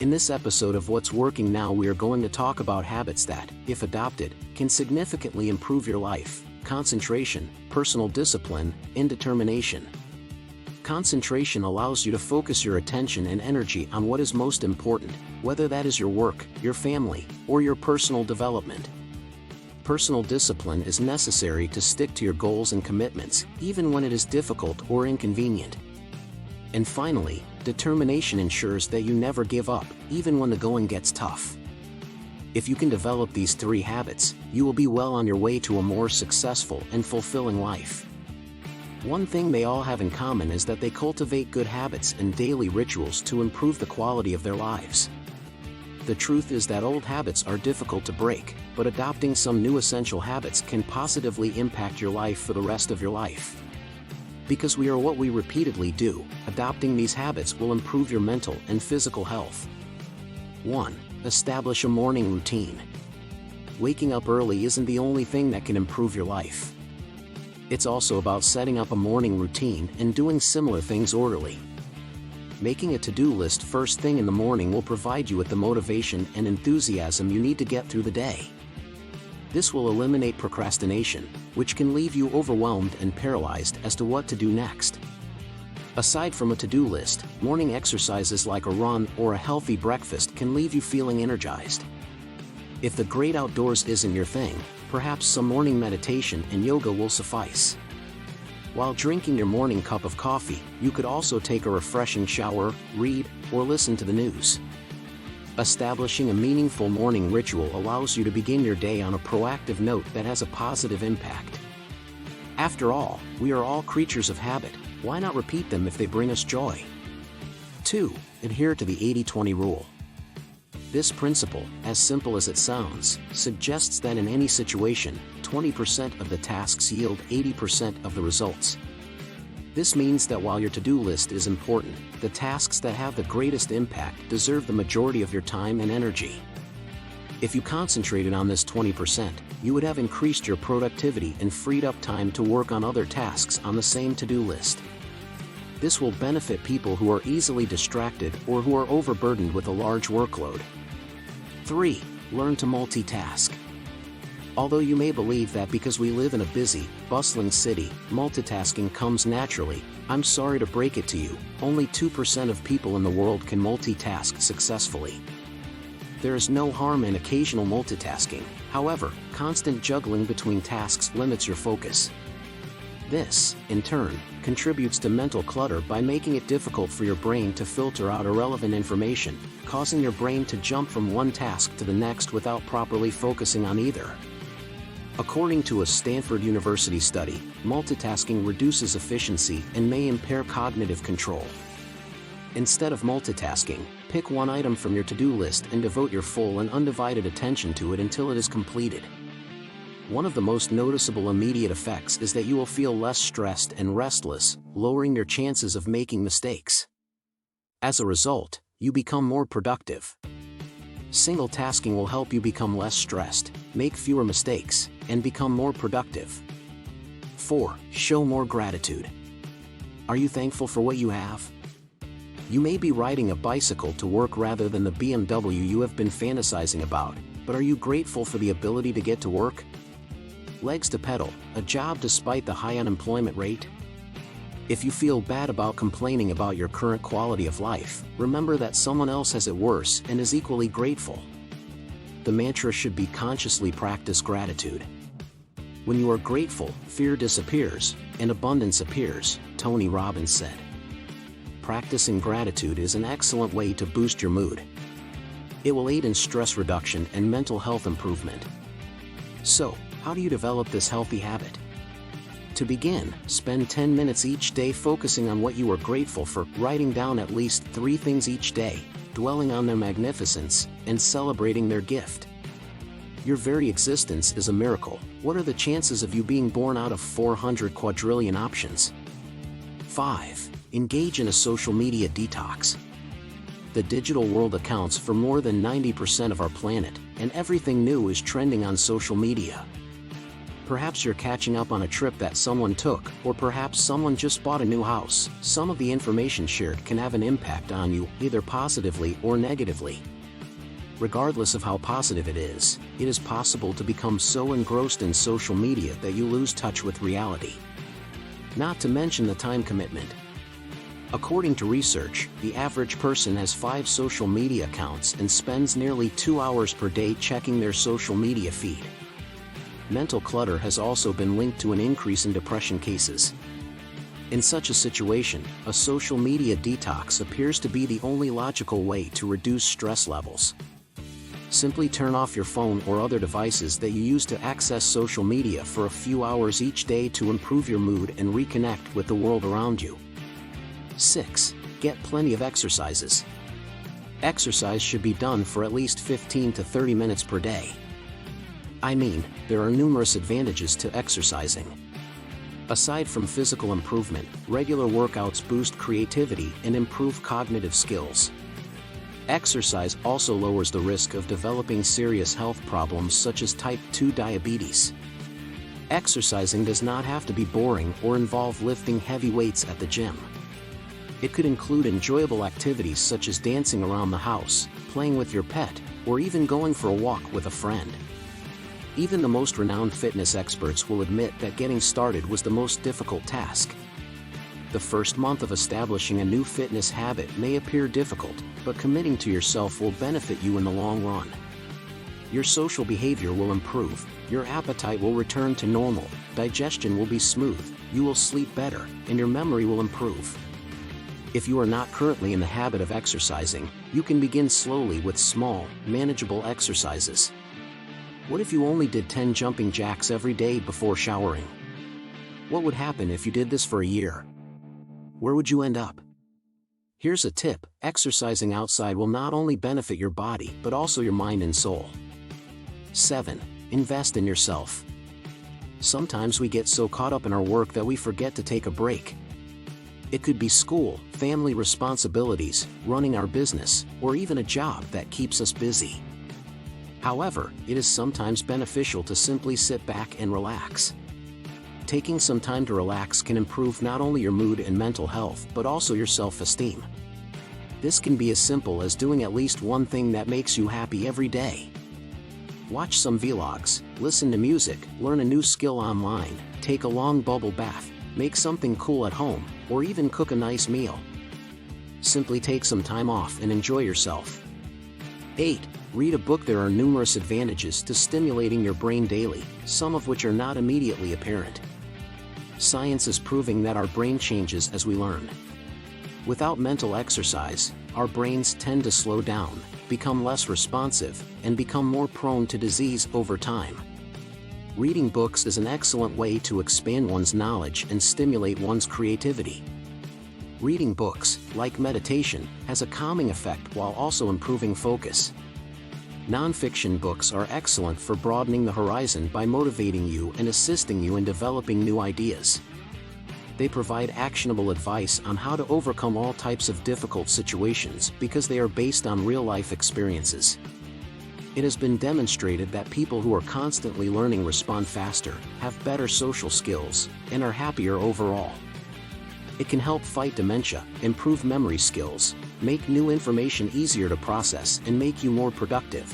In this episode of What's Working Now, we are going to talk about habits that, if adopted, can significantly improve your life: concentration, personal discipline, and determination. Concentration allows you to focus your attention and energy on what is most important, whether that is your work, your family, or your personal development. Personal discipline is necessary to stick to your goals and commitments, even when it is difficult or inconvenient. And finally, determination ensures that you never give up, even when the going gets tough. If you can develop these 3 habits, you will be well on your way to a more successful and fulfilling life. One thing they all have in common is that they cultivate good habits and daily rituals to improve the quality of their lives. The truth is that old habits are difficult to break, but adopting some new essential habits can positively impact your life for the rest of your life. Because we are what we repeatedly do, adopting these habits will improve your mental and physical health. 1. Establish a morning routine. Waking up early isn't the only thing that can improve your life. It's also about setting up a morning routine and doing similar things orderly. Making a to-do list first thing in the morning will provide you with the motivation and enthusiasm you need to get through the day. This will eliminate procrastination, which can leave you overwhelmed and paralyzed as to what to do next. Aside from a to-do list, morning exercises like a run or a healthy breakfast can leave you feeling energized. If the great outdoors isn't your thing, perhaps some morning meditation and yoga will suffice. While drinking your morning cup of coffee, you could also take a refreshing shower, read, or listen to the news. Establishing a meaningful morning ritual allows you to begin your day on a proactive note that has a positive impact. After all, we are all creatures of habit. Why not repeat them if they bring us joy? 2. Adhere to the 80-20 rule. This principle, as simple as it sounds, suggests that in any situation, 20% of the tasks yield 80% of the results. This means that while your to-do list is important, the tasks that have the greatest impact deserve the majority of your time and energy. If you concentrated on this 20%, you would have increased your productivity and freed up time to work on other tasks on the same to-do list. This will benefit people who are easily distracted or who are overburdened with a large workload. 3. Learn to multitask. Although you may believe that because we live in a busy, bustling city, multitasking comes naturally, I'm sorry to break it to you, only 2% of people in the world can multitask successfully. There is no harm in occasional multitasking, however, constant juggling between tasks limits your focus. This, in turn, contributes to mental clutter by making it difficult for your brain to filter out irrelevant information, causing your brain to jump from one task to the next without properly focusing on either. According to a Stanford University study, multitasking reduces efficiency and may impair cognitive control. Instead of multitasking, pick one item from your to-do list and devote your full and undivided attention to it until it is completed. One of the most noticeable immediate effects is that you will feel less stressed and restless, lowering your chances of making mistakes. As a result, you become more productive. Single tasking will help you become less stressed, make fewer mistakes, and become more productive. 4. Show more gratitude. Are you thankful for what you have? You may be riding a bicycle to work rather than the BMW you have been fantasizing about, but are you grateful for the ability to get to work? Legs to pedal, a job despite the high unemployment rate? If you feel bad about complaining about your current quality of life, remember that someone else has it worse and is equally grateful. The mantra should be consciously practice gratitude. When you are grateful, fear disappears, and abundance appears, Tony Robbins said. Practicing gratitude is an excellent way to boost your mood. It will aid in stress reduction and mental health improvement. So, how do you develop this healthy habit? To begin, spend 10 minutes each day focusing on what you are grateful for, writing down at least 3 things each day, dwelling on their magnificence, and celebrating their gift. Your very existence is a miracle. What are the chances of you being born out of 400 quadrillion options? 5. Engage in a social media detox. The digital world accounts for more than 90% of our planet, and everything new is trending on social media. Perhaps you're catching up on a trip that someone took, or perhaps someone just bought a new house. Some of the information shared can have an impact on you, either positively or negatively. Regardless of how positive it is possible to become so engrossed in social media that you lose touch with reality. Not to mention the time commitment. According to research, the average person has 5 social media accounts and spends nearly 2 hours per day checking their social media feed. Mental clutter has also been linked to an increase in depression cases. In such a situation, a social media detox appears to be the only logical way to reduce stress levels. Simply turn off your phone or other devices that you use to access social media for a few hours each day to improve your mood and reconnect with the world around you. 6. Get plenty of exercises. Exercise should be done for at least 15 to 30 minutes per day. I mean, there are numerous advantages to exercising. Aside from physical improvement, regular workouts boost creativity and improve cognitive skills. Exercise also lowers the risk of developing serious health problems such as type 2 diabetes. Exercising does not have to be boring or involve lifting heavy weights at the gym. It could include enjoyable activities such as dancing around the house, playing with your pet, or even going for a walk with a friend. Even the most renowned fitness experts will admit that getting started was the most difficult task. The first month of establishing a new fitness habit may appear difficult, but committing to yourself will benefit you in the long run. Your social behavior will improve, your appetite will return to normal, digestion will be smooth, you will sleep better, and your memory will improve. If you are not currently in the habit of exercising, you can begin slowly with small, manageable exercises. What if you only did 10 jumping jacks every day before showering? What would happen if you did this for a year? Where would you end up? Here's a tip: exercising outside will not only benefit your body but also your mind and soul. 7. Invest in yourself. Sometimes we get so caught up in our work that we forget to take a break. It could be school, family responsibilities, running our business, or even a job that keeps us busy. However, it is sometimes beneficial to simply sit back and relax. Taking some time to relax can improve not only your mood and mental health but also your self-esteem. This can be as simple as doing at least one thing that makes you happy every day. Watch some vlogs, listen to music, learn a new skill online, take a long bubble bath, make something cool at home, or even cook a nice meal. Simply take some time off and enjoy yourself. 8. Read a book. There are numerous advantages to stimulating your brain daily, some of which are not immediately apparent. Science is proving that our brain changes as we learn. Without mental exercise, our brains tend to slow down, become less responsive, and become more prone to disease over time. Reading books is an excellent way to expand one's knowledge and stimulate one's creativity. Reading books, like meditation, has a calming effect while also improving focus. Non-fiction books are excellent for broadening the horizon by motivating you and assisting you in developing new ideas. They provide actionable advice on how to overcome all types of difficult situations because they are based on real-life experiences. It has been demonstrated that people who are constantly learning respond faster, have better social skills, and are happier overall. It can help fight dementia, improve memory skills, make new information easier to process, and make you more productive.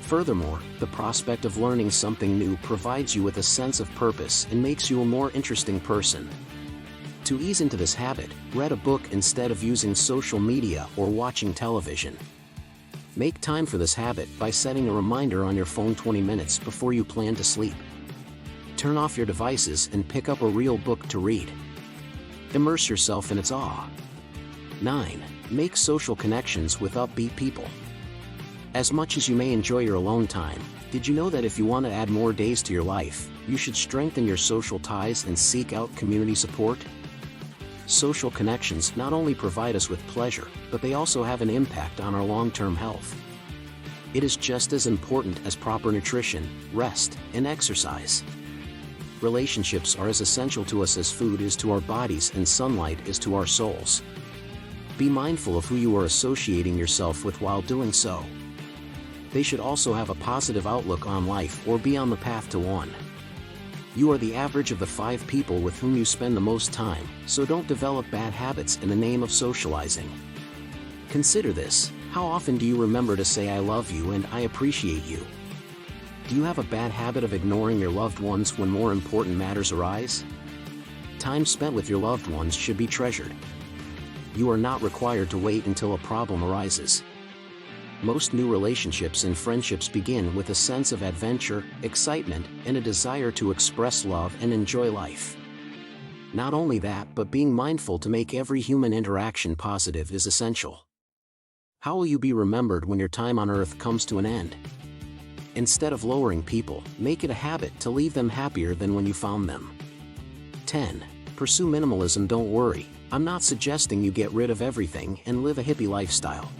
Furthermore, the prospect of learning something new provides you with a sense of purpose and makes you a more interesting person. To ease into this habit, read a book instead of using social media or watching television. Make time for this habit by setting a reminder on your phone 20 minutes before you plan to sleep. Turn off your devices and pick up a real book to read. Immerse yourself in its awe. 9. Make social connections with upbeat people. As much as you may enjoy your alone time, did you know that if you want to add more days to your life, you should strengthen your social ties and seek out community support? Social connections not only provide us with pleasure, but they also have an impact on our long-term health. It is just as important as proper nutrition, rest, and exercise. Relationships are as essential to us as food is to our bodies and sunlight is to our souls. Be mindful of who you are associating yourself with while doing so. They should also have a positive outlook on life or be on the path to one. You are the average of the 5 people with whom you spend the most time, so don't develop bad habits in the name of socializing. Consider this: how often do you remember to say "I love you" and "I appreciate you"? Do you have a bad habit of ignoring your loved ones when more important matters arise? Time spent with your loved ones should be treasured. You are not required to wait until a problem arises. Most new relationships and friendships begin with a sense of adventure, excitement, and a desire to express love and enjoy life. Not only that, but being mindful to make every human interaction positive is essential. How will you be remembered when your time on Earth comes to an end? Instead of lowering people, make it a habit to leave them happier than when you found them. 10. Pursue minimalism. Don't worry, I'm not suggesting you get rid of everything and live a hippie lifestyle.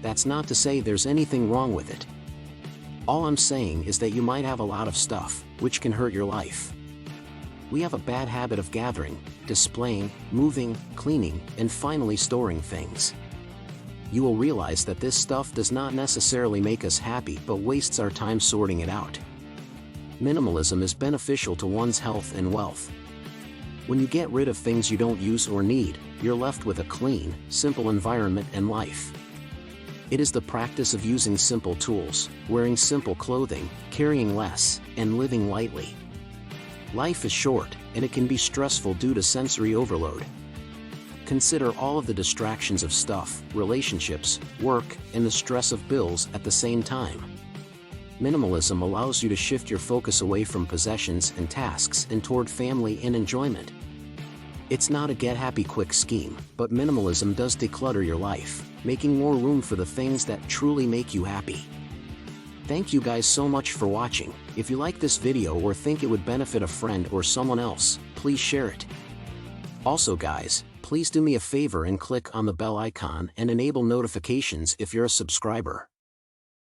That's not to say there's anything wrong with it. All I'm saying is that you might have a lot of stuff, which can hurt your life. We have a bad habit of gathering, displaying, moving, cleaning, and finally storing things. You will realize that this stuff does not necessarily make us happy but wastes our time sorting it out. Minimalism is beneficial to one's health and wealth. When you get rid of things you don't use or need, you're left with a clean, simple environment and life. It is the practice of using simple tools, wearing simple clothing, carrying less, and living lightly. Life is short, and it can be stressful due to sensory overload. Consider all of the distractions of stuff, relationships, work, and the stress of bills at the same time. Minimalism allows you to shift your focus away from possessions and tasks and toward family and enjoyment. It's not a get-happy-quick scheme, but minimalism does declutter your life, making more room for the things that truly make you happy. Thank you guys so much for watching. If you like this video or think it would benefit a friend or someone else, please share it. Also guys, please do me a favor and click on the bell icon and enable notifications if you're a subscriber.